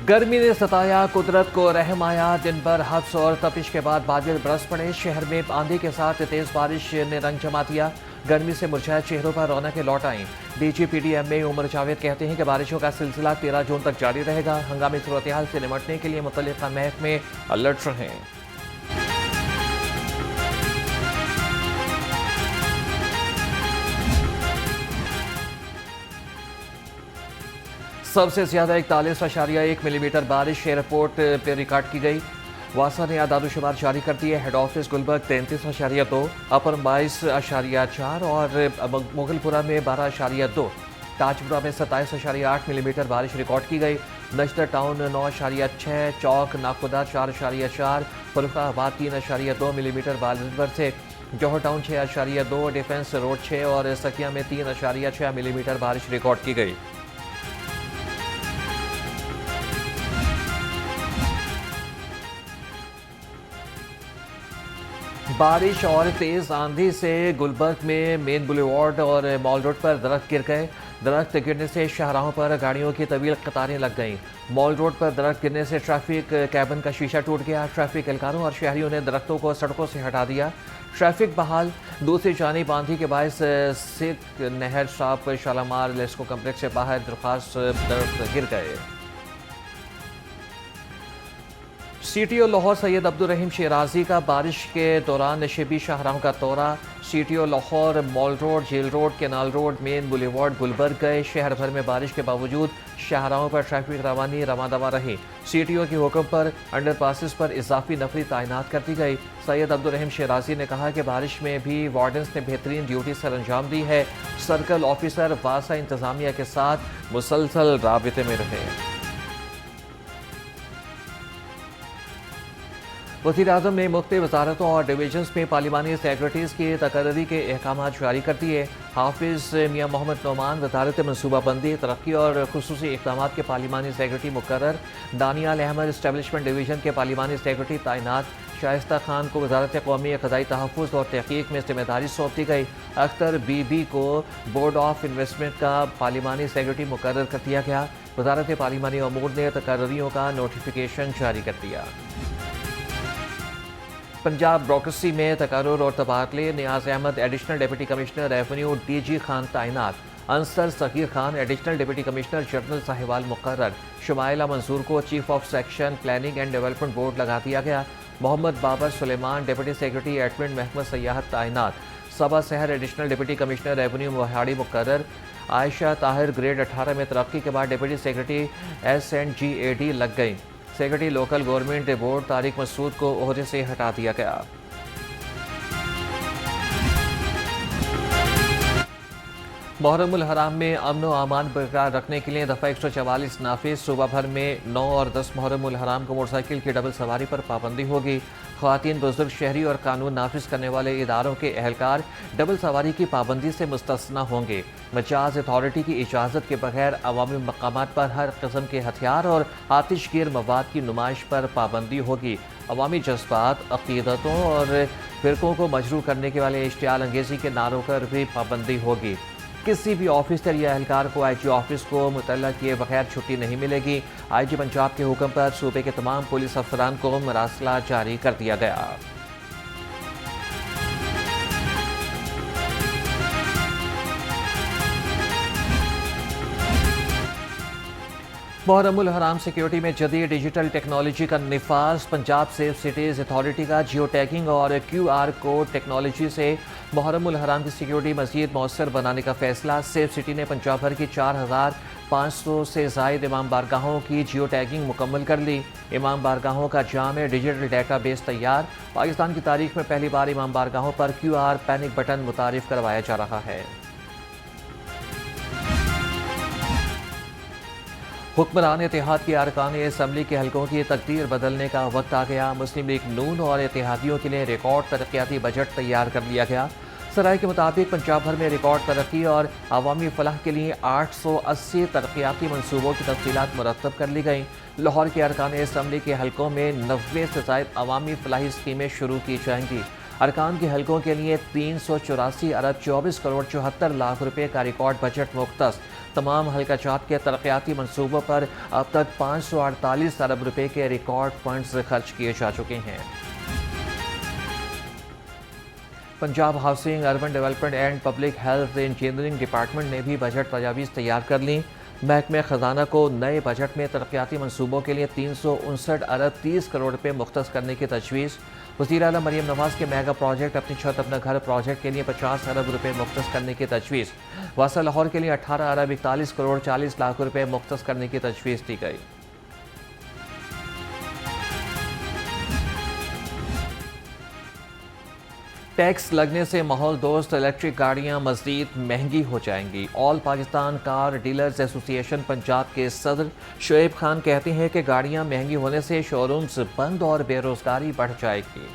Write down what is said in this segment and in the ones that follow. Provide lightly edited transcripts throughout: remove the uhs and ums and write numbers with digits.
गर्मी ने सताया, कुदरत को रहम आया। दिन भर हब्स और तपिश के बाद बादल बरस पड़े। शहर में आंधी के साथ तेज बारिश ने रंग जमा दिया। गर्मी से मुरझाए चेहरों पर रौनकें लौट आईं। DGPDMA उमर जावेद कहते हैं कि बारिशों का सिलसिला 13 जून तक जारी रहेगा। हंगामी सूरत-ए-हाल से निपटने के लिए मुतल्लिका महकमे अलर्ट रहें। सबसे ज्यादा 41.1 मिलीमीटर बारिश एयरपोर्ट पर रिकॉर्ड की गई। वासा ने आदादोशुमार जारी कर दिए। हेड ऑफिस गुलबर्ग 33.2, अपर 22.4 और मुगलपुरा में 12.2। ताजपुरा में 27.8 मिलीमीटर बारिश रिकॉर्ड की गई। नजदर टाउन 9.6, चौक नागपुदा 4.4, फरुखाबाद 3.2 मिलीमीटर बारिश बरसे। जौहर टाउन 6.2, डिफेंस रोड 6 और सकिया में 3.6 मिलीमीटर बारिश रिकॉर्ड की गई। बारिश और तेज आंधी से गुलबर्ग में मेन बुलेवार्ड और मॉल रोड पर दरख्त गिर गए। दरख्त गिरने से शाहराहों पर गाड़ियों की तवील कतारें लग गईं। मॉल रोड पर दरख्त गिरने से ट्रैफिक कैबिन का शीशा टूट गया। ट्रैफिक एहलकारों और शहरियों ने दरख्तों को सड़कों से हटा दिया। ट्रैफिक बहाल। दूसरी जानिब आंधी के बायस सिख नहर शॉप शालामार लेस्को कम्प्लेक्स से बाहर दरख्वास्त दरख्त गिर गए। CTO लाहौर सैयद अब्दुल रहीम शिराजी का बारिश के दौरान नशेबी शाहराहों का दौरा। CTO Lahore Mall Road, Jail Road, Canal Road, Main Boulevard Gulberg गए। शहर भर में बारिश के बावजूद शाहराहों पर ट्रैफिक रवानी रवादवा रही। CTO के हुक्म पर अंडरपासेस पर इजाफी नफरी तैनात कर दी गई। सैयद अब्दुल रहीम शिराजी ने कहा कि बारिश में भी वार्डन्स ने बेहतरीन ड्यूटी सर अंजाम दी है। सर्कल ऑफिसर वासा इंतजामिया के साथ मुसलसल राबिते में रहे। वज़ीर-ए-आज़म ने मुख्तलिफ वज़ारतों और डिवीजन्स में पार्लिमानी सेक्रेटरीज़ की तकर्री के अहकाम जारी कर दिए। हाफिज़ मियाँ मोहम्मद नोमान वज़ारत मनसूबाबंदी, तरक्की और खुसूसी इक़दामात के पार्लिमानी सेक्रेटरी मुकर्रर। दानियाल अहमद इस्टेब्लिशमेंट डिवीजन के पार्लिमानी सेक्रेटरी तैनात। शाइस्ता खान को वज़ारत क़ौमी क़ज़ाई तहफ़्फ़ुज़ और तहक़ीक़ में ज़िम्मेदारी सौंप दी गई। अख्तर बीबी को बोर्ड ऑफ इन्वेस्टमेंट का पार्लिमानी सेक्रेटरी मुकर्रर कर दिया गया। वज़ारत पार्लिमानी अमूर ने तकर्रियों का नोटिफिकेशन जारी कर दिया। पंजाब ब्यूरोक्रेसी में तकर्रुर और तबादले। Niaz Ahmed additional deputy commissioner revenue, DG Khan तैनात। Ansar Saghir Khan additional deputy commissioner general Sahiwal मुकर्रर। शुमाइला मंसूर को chief of section planning and development board लगा दिया गया। Mohammad Babar Suleman deputy secretary admin महकमा सयाहत तैनात। Saba Sahar additional deputy commissioner revenue Mohari मुकर्रर। आयशा ताहिर ग्रेड 18 में तरक्की के बाद डिप्टी सेक्रेटरी SNGAD लग गई। Secretary local government board Tariq Masood को ओहदे से हटा दिया गया। मुहर्रमुल हराम में अमन व अमान बरकरार रखने के लिए दफ़ा 144 नाफिज। सूबा भर में 9 और 10 मुहर्रमुल हराम को मोटरसाइकिल की डबल सवारी पर पाबंदी होगी। ख़वातीन, बुजुर्ग, शहरी और कानून नाफिज करने वाले इदारों के एहलकार डबल सवारी की पाबंदी से मुस्तस्ना होंगे। मजाज अथॉरिटी की इजाज़त के बगैर अवामी मकामात पर हर किस्म के हथियार और आतिशगीर मवाद की नुमाइश पर पाबंदी होगी। अवामी जज्बात, अक़ीदतों और फ़िरक़ों को मजरूह करने के वाले इश्तियाल अंगेज़ी के नारों पर भी पाबंदी होगी। किसी भी ऑफिसर या एहलकार को IG ऑफिस को मुतल्ला किए बगैर छुट्टी नहीं मिलेगी। IG पंजाब के हुक्म पर सूबे के तमाम पुलिस अफसरान को मरासला जारी कर दिया गया। मुहर्रमुल हराम सिक्योरिटी में जदीद डिजिटल टेक्नोलॉजी का निफाज। पंजाब सेफ सिटीज़ अथॉरिटी का जियो टैगिंग और QR कोड टेक्नोलॉजी से मुहर्रमुल हराम की सिक्योरिटी मज़ीद मौसर बनाने का फैसला। सेफ सिटी ने पंजाब भर की 4500 से ज़ायद इमाम बारगाहों की जियो टैगिंग मुकम्मल कर ली। इमाम बारगाहों का जाम डिजिटल डाटा बेस तैयार। पाकिस्तान की तारीख में पहली बार इमाम बारगाहों पर QR पैनिक बटन मुतारिफ करवाया जा रहा है। हुक्मरान इत्तेहाद के अरकान असम्बली के हलकों की तकदीर बदलने का वक्त आ गया। मुस्लिम लीग नून और इत्तेहादियों के लिए रिकॉर्ड तरक्याती बजट तैयार कर लिया गया। सराय के मुताबिक पंजाब भर में रिकॉर्ड तरक्की और अवामी फलाह के लिए 880 तरक्याती मनसूबों की तफसीलात मुरतब कर ली गई। लाहौर के अरकान असम्बली के हलकों में 90 से ज़ायद अवामी फलाही स्कीमें शुरू की जाएंगी। अरकान के हलकों के लिए 384 अरब 24 करोड़ 74 लाख रुपए का रिकॉर्ड बजट मुख्तस। तमाम हल्का जात के तरक्याती मनसूबों पर अब तक 548 अरब रुपए के रिकॉर्ड फंड्स खर्च किए जा चुके हैं। Punjab housing, urban development and public health engineering department ने भी बजट तजावीज़ तैयार कर ली। महकमे खजाना को नए बजट में तरक्याती मनसूबों के लिए 359 अरब 30 करोड़ रुपए मुख्तस करने की तजवीज़। वज़ीर आला मरियम नवाज के मेगा प्रोजेक्ट अपनी छत अपना घर प्रोजेक्ट के लिए 50 अरब रुपए मुख्तस करने की तजवीज़। वासा लाहौर के लिए 18 अरब 41 करोड़ 40 लाख रुपए मुख्तस करने की तजवीज़ दी गई। टैक्स लगने से माहौल दोस्त इलेक्ट्रिक गाड़ियां मज़ीद महंगी हो जाएंगी। All Pakistan car dealers association Punjab के सदर शुएब खान कहते हैं कि गाड़ियां महंगी होने से शोरूम्स बंद और बेरोजगारी बढ़ जाएगी।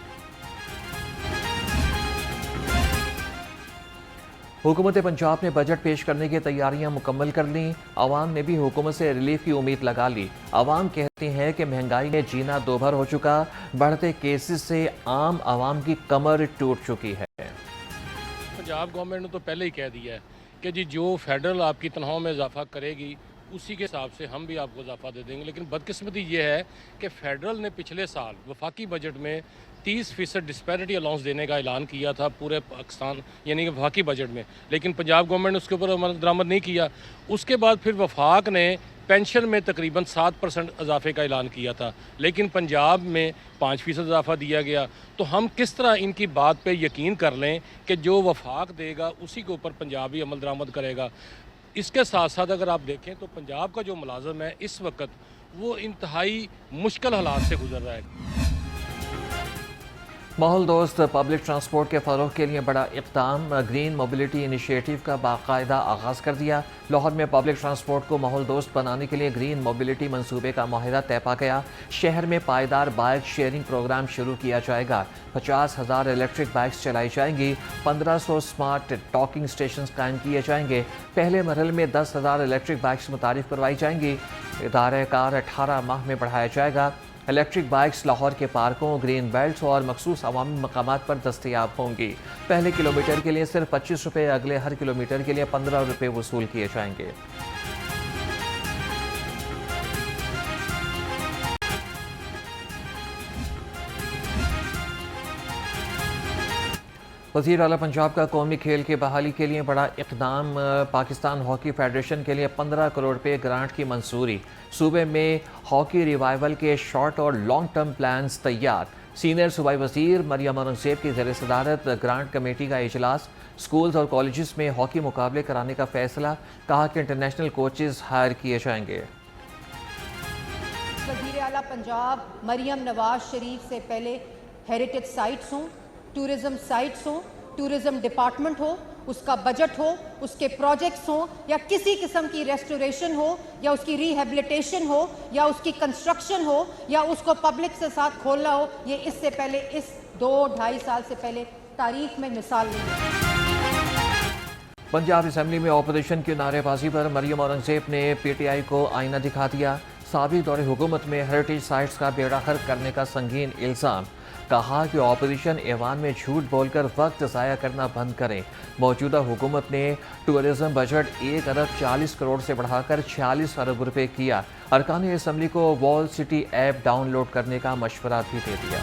हुकूमत पंजाब ने बजट पेश करने की तैयारियां मुकम्मल कर ली। अवाम ने भी हुकूमत से रिलीफ की उम्मीद लगा ली। अवाम कहती है कि महंगाई में जीना दोभर हो चुका, बढ़ते केसेस से आम आवाम की कमर टूट चुकी है। पंजाब गवर्नमेंट ने तो पहले ही कह दिया है कि जी जो फेडरल आपकी तनख्वाह में इजाफा करेगी उसी के हिसाब से हम भी आपको इजाफा दे देंगे। लेकिन बदकिस्मती ये है कि फेडरल ने पिछले साल वफाकी बजट में 30% डिस्पैरिटी अलाउंस देने का ऐलान किया था पूरे पाकिस्तान यानी कि वफाकी बजट में, लेकिन पंजाब गवर्नमेंट ने उसके ऊपर अमल दरामद नहीं किया। उसके बाद फिर वफाक ने पेंशन में तकरीबन 7% इजाफे का ऐलान किया था, लेकिन पंजाब में 5% इजाफा दिया गया। तो हम किस तरह इनकी बात पे यकीन कर लें कि जो वफाक देगा उसी के ऊपर पंजाब ही अमल दरामद करेगा। इसके साथ साथ अगर आप देखें तो पंजाब का जो मुलाजम है इस वक्त वो इंतहाई मुश्किल हालात से गुजर रहा है। माहौल दोस्त पब्लिक ट्रांसपोर्ट के फ़रोग के लिए बड़ा इक़दाम, ग्रीन मोबिलिटी इनिशिएटिव का बाकायदा आगाज़ कर दिया। लाहौर में पब्लिक ट्रांसपोर्ट को माहौल दोस्त बनाने के लिए ग्रीन मोबिलिटी मंसूबे का माहिदा तय पा गया। शहर में पायदार बाइक शेयरिंग प्रोग्राम शुरू किया जाएगा। 50,000 इलेक्ट्रिक बाइक्स चलाई जाएंगी। 1500 स्मार्ट टॉकिंग स्टेशन कायम किए जाएंगे। पहले मरहले में 10,000 इलेक्ट्रिक बाइक्स मुतारिफ करवाई जाएंगी। इदारे कार 18 माह में बढ़ाया जाएगा। इलेक्ट्रिक बाइक्स लाहौर के पार्कों, ग्रीन बेल्ट और मखसूस अवामी मकामात पर दस्तयाब होंगी। पहले किलोमीटर के लिए सिर्फ 25 रुपये, अगले हर किलोमीटर के लिए 15 रुपये वसूल किए जाएंगे। वज़ीर आला पंजाब का कौमी खेल की बहाली के लिए बड़ा इक़दाम। पाकिस्तान हॉकी फेडरेशन के लिए 15 करोड़ रुपये ग्रांट की मंजूरी। सूबे में हॉकी रिवाइवल के शॉर्ट और लॉन्ग टर्म प्लान्स तैयार। सीनियर सूबाई वज़ीर मरियम औरंगज़ेब की ज़ेर सदारत ग्रांट कमेटी का इजलास। स्कूल्स और कॉलेजेस में हॉकी मुकाबले कराने का फैसला। कहा कि इंटरनेशनल कोचेज़ हायर किए जाएंगे। वज़ीर आला पंजाब मरियम नवाज शरीफ से पहले हेरिटेज साइट्स हों, टूरिज़म साइट्स हों, टूरिज़म डिपार्टमेंट हो, उसका बजट हो, उसके प्रोजेक्ट्स हो, या किसी किस्म की रेस्टोरेशन हो, या उसकी रिहेबिलिटेशन हो, या उसकी कंस्ट्रक्शन हो, या उसको पब्लिक से साथ खोलना हो, ये इससे पहले इस 2-2.5 साल से पहले तारीख में मिसाल नहीं है। पंजाब असम्बली में ऑपोजिशन की नारेबाजी पर मरियम औरंगज़ेब ने PTI को आईना दिखा दिया। साबिक़ दौरे हुकूमत में हेरिटेज साइट्स का बेड़ा गर्क करने का संगीन इल्ज़ाम। कहा कि ऑपोजिशन ऐवान में झूठ बोलकर वक्त ज़ाया करना बंद करें। मौजूदा हुकूमत ने टूरिज़म बजट 1 अरब 40 करोड़ से बढ़ाकर 46 अरब रुपये किया। अरकान असम्बली को वॉल सिटी ऐप डाउनलोड करने का मशवरा भी दे दिया।